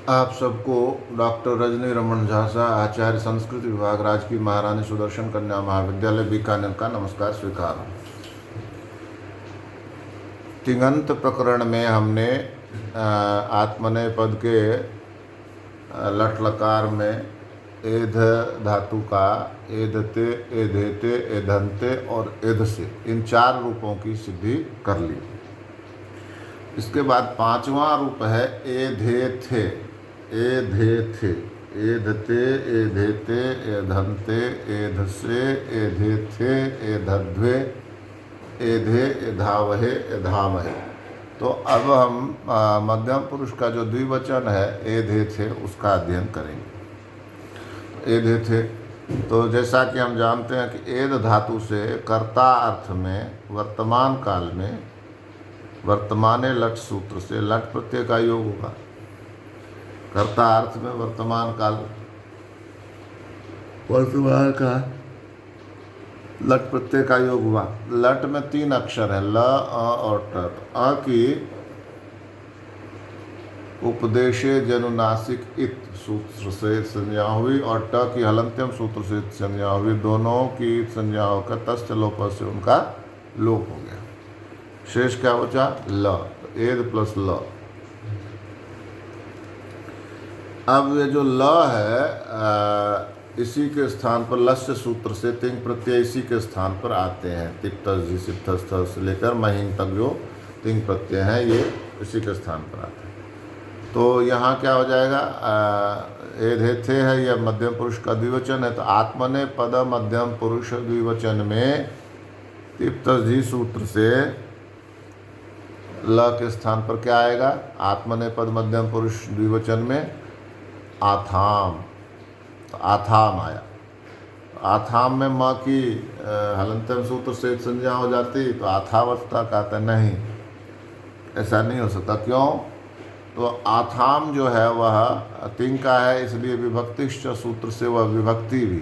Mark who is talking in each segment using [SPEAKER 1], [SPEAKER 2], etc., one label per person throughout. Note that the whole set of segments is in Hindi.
[SPEAKER 1] आप सबको डॉक्टर रजनी रमन झा, आचार्य संस्कृत विभाग, राजकीय महारानी सुदर्शन कन्या महाविद्यालय बीकानेर का नमस्कार स्वीकार। तिङन्त प्रकरण में हमने आत्मनेय पद के लट लकार में एध धातु का एधते, एधेते, एधन्ते और एधसे इन 4 रूपों की सिद्धि कर ली। इसके बाद 5वां रूप है एधेथे, एधेथे, एधते, एधेते, एधन्ते, एधसे, एधेथे, एधध्वे, एधे, एधावहे, एधामहे। तो अब हम मध्यम पुरुष का जो द्विवचन है एधेथे उसका अध्ययन करेंगे। एधेथे तो जैसा कि हम जानते हैं कि एध धातु से कर्ता अर्थ में वर्तमान काल में वर्तमाने लट सूत्र से लट प्रत्यय का योग होगा। कर्ता अर्थ में वर्तमान काल, वर्तमान का लट प्रत्यय का योग हुआ। लट में 3 अक्षर है, ल, अ और ट। अ की उपदेशे जनुनासिक इत सूत्र से संज्ञा हुई और ट की हलंत्यम सूत्र से संज्ञा हुई। दोनों की संज्ञा होकर तस्य लोप से उनका लोप हो गया। शेष क्या बचा? ल। एद प्लस ल। अब ये जो ल है इसी के स्थान पर लस्य सूत्र से तिंग प्रत्यय इसी के स्थान पर आते हैं। तिप्तस सिप्तस्थ से लेकर महिंग तक जो तिंग प्रत्यय हैं ये इसी के स्थान पर आते हैं। तो यहाँ क्या हो जाएगा? एधेथे है, यह मध्यम पुरुष का द्विवचन है। तो आत्मने पद मध्यम पुरुष द्विवचन में तिप्तस सूत्र से ल के स्थान पर क्या आएगा? आत्मने पद मध्यम पुरुष द्विवचन में आथाम। तो आथाम आया। आथाम में म की हलंत्यम सूत्र से संज्ञा हो जाती तो आथावस्था कहते नहीं, ऐसा नहीं हो सकता। क्यों? तो आथाम जो है वह तिंग का है, इसलिए विभक्तिश्च सूत्र से वह विभक्ति भी।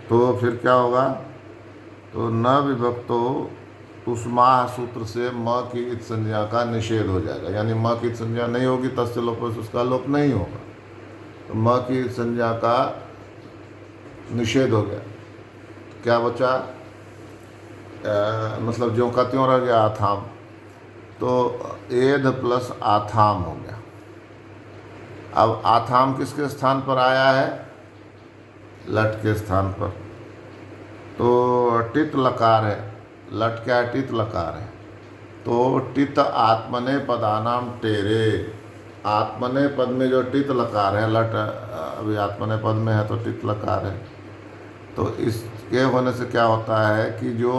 [SPEAKER 1] तो फिर क्या होगा? तो न विभक्तो तुष्माह सूत्र से म की इत संज्ञा का निषेध हो जाएगा, यानी म की संज्ञा नहीं होगी, तस्य लोप से उसका लोप नहीं होगा। तो म की संज्ञा का निषेध हो गया। क्या बचा? मतलब ज्यों का त्यों रह गया आथाम। तो एध प्लस आथाम हो गया। अब आथाम किसके स्थान पर आया है? लट के स्थान पर। तो टित लकार है, लट क्या है? टित लकार है। तो टित आत्मने पदानाम टेरे, आत्मने पद में जो टित लकार है, लट अभी आत्मने पद में है तो टित लकार है। तो इसके होने से क्या होता है कि जो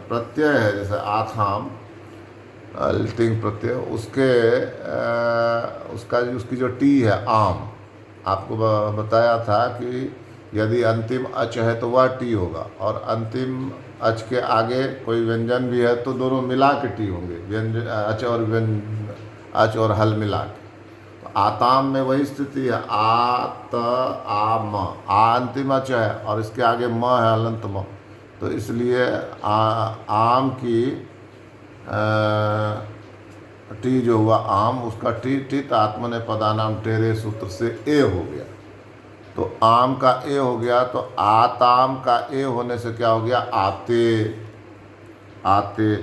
[SPEAKER 1] प्रत्यय है जैसे आथाम तिंग प्रत्यय उसकी जो टी है आम, आपको बताया था कि यदि अंतिम अच है तो वह टी होगा और अंतिम अच के आगे कोई व्यंजन भी है तो दोनों मिला के टी होंगे, व्यंजन अच और हल मिला के। तो आताम में वही स्थिति है, आत आम, आ अंतिम अच है और इसके आगे म है हलंत म। तो इसलिए आम की टी जो हुआ आम, उसका टी टित आत्मने पदानाम टेरे सूत्र से ए हो गया। तो आम का ए हो गया। तो आताम का ए होने से क्या हो गया? आते, आते।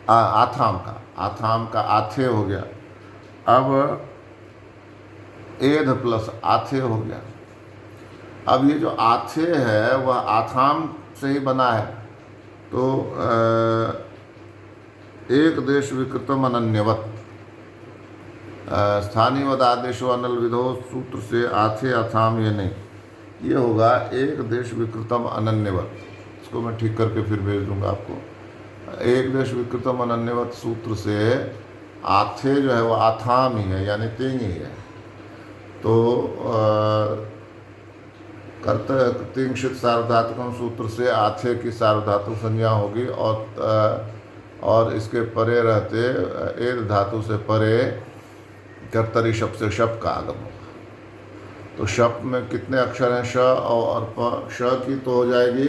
[SPEAKER 1] आथाम का आथे हो गया। अब एध प्लस आथे हो गया। अब ये जो आथे है वह आथाम से ही बना है। तो एक देश विकृतम अनन्यवत, स्थानीय वद आदेशो अनल विधो सूत्र से आथे अथाम, ये नहीं, ये होगा एक देश विकृतम अनन्यवत। इसको मैं ठीक करके फिर भेज दूंगा आपको। एक देश विकृतम अनन्यवत सूत्र से आथे जो है वो आथाम ही है, यानी तिंग ही है। तो तिंगशित सार्वधातुकम सूत्र से आथे की सार्वधातु संज्ञा होगी और इसके परे रहते एद धातु से परे कर्तरी शब्द से शप का आगम होगा। तो शप में कितने अक्षर हैं? श और प। श की तो हो जाएगी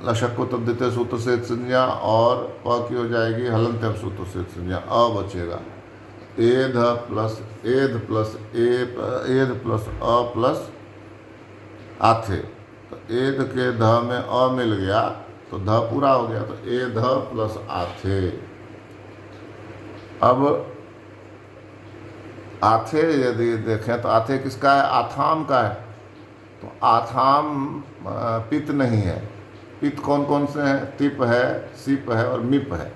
[SPEAKER 1] लशक को तद्धित सूत्र से संज्ञा और प की हो जाएगी हलंत्यम सूत्र से संज्ञा, अ बचेगा। एध प्लस एध प्लस एध प्लस अ प्लस आथे, तो एध के ध में अ मिल गया तो ध पूरा हो गया, तो एध प्लस आथे। अब आथे यदि देखें तो आथे किसका है? आथाम का है। तो आथाम पित्त नहीं है। पित्त कौन कौन से हैं? तिप है, सिप है और मिप है।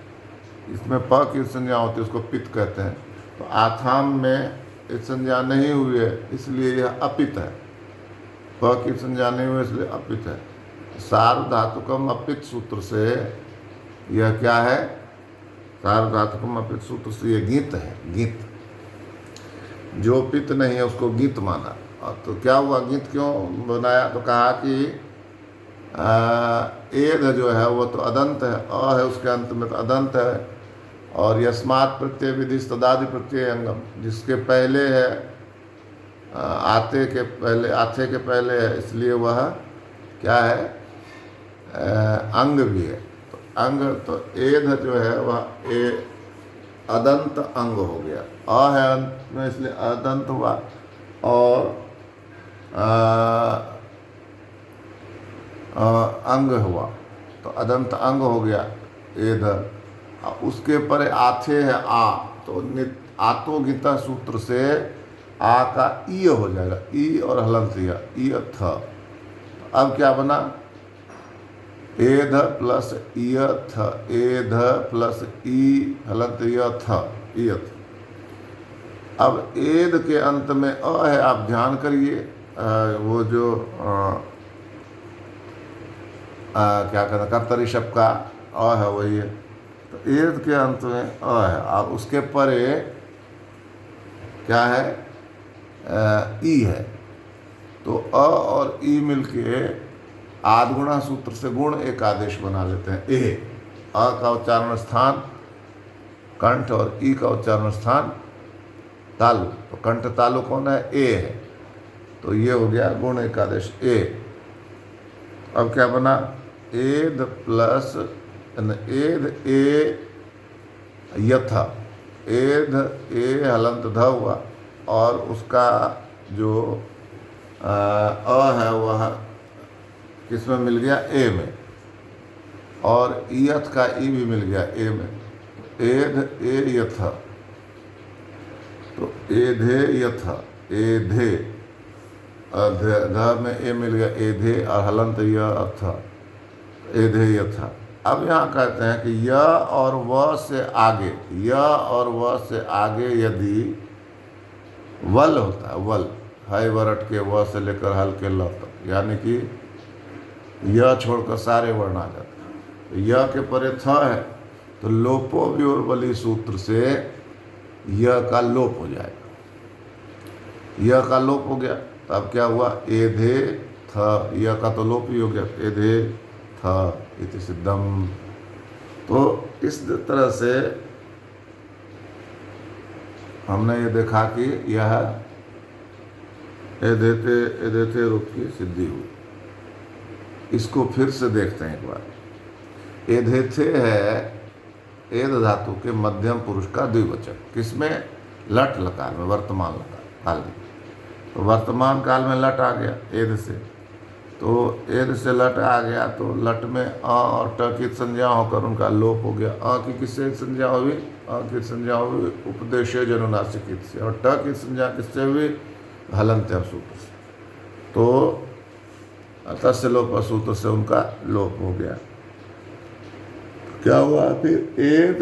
[SPEAKER 1] इसमें प की संज्ञा होती है, उसको पित्त कहते हैं। तो आथाम में इस संज्ञा नहीं हुई है, इसलिए यह अपित है। प की संज्ञा नहीं हुई इसलिए अपित है। सार्वधातुकम अपित सूत्र से यह क्या है? सार्वधातुकम अपित सूत्र से यह गीत है। गीत जो पित्त नहीं है उसको गीत माना। तो क्या हुआ? गीत क्यों बनाया? तो कहा कि एध जो है वो तो अदंत है, अ है उसके अंत में तो अदंत है। और यस्मात् प्रत्यय विधि तदादि प्रत्यय अंगम, जिसके पहले है आते के पहले, आथे के पहले है, इसलिए वह क्या है? अंग भी है। तो अंग, तो एध जो है वह अदंत अंग हो गया। अ है अंत में इसलिए अदंत हुआ। और अंग हुआ तो अदंत अंग हो गया एध। उसके पर आथे है आ, तो आतो गीता सूत्र से आ का ई हो जाएगा। ई और हलंत ई थ। अब क्या बना? एध प्लस इयथ, एध प्लस ई हलंत यथ, इयथ। अब एद के अंत में अ है, आप ध्यान करिए। वो जो क्या कहते हैं, कर्तरी शब्द का अ है वही है। तो एद के अंत में अ है और उसके परे क्या है? ई है। तो अ और ई मिलके आदगुणा सूत्र से गुण एक आदेश बना लेते हैं। ए, अ का उच्चारण स्थान कंठ और ई का उच्चारण स्थान तालु। तो कंठ तालु कौन है? ए है। तो ये हो गया गुण एक आदेश ए। अब क्या बना? एद प्लस एद ए यथ, एद ए हलंत ध हुआ और उसका जो अ है वह किस में मिल गया? ए में। और इयथ का ई भी मिल गया ए में। एध ए यथ, तो एधे यथ, एधे ध में ए मिल गया एधे और हलंत य अथ, एधे यथ। अब यहाँ कहते हैं कि य और व से आगे, य और व से आगे यदि वल होता है, वल है वरट के व से लेकर हल के ल तक, यानी कि य छोड़कर सारे वर्ण आ जाते हैं। तो य के परे थ है तो लोपो व्योर्बली सूत्र से य का लोप हो जाएगा। य का लोप हो गया तो अब क्या हुआ? एधे थ, य का तो लोप ही हो गया, एधे थ इति सिद्धम। तो इस तरह से हमने ये देखा कि यह एधेते रूप की सिद्धि हुई। इसको फिर से देखते हैं एक बार। एधेथे है एध धातु के मध्यम पुरुष का द्विवचन। किसमें? लट लकार में, वर्तमान काल में। तो वर्तमान काल में लट आ गया एध से, तो एध से लट आ गया तो लट में अ और ट की संज्ञा होकर उनका लोप हो गया। अ की किससे संज्ञा हुई? अ की संज्ञा हुई उपदेशे जनुनासिक से, और ट की संज्ञा किससे हुई? हलंत्यम सूत्र से। तो तस्य लोप सूत्र से उनका लोप हो गया। क्या हुआ फिर? एद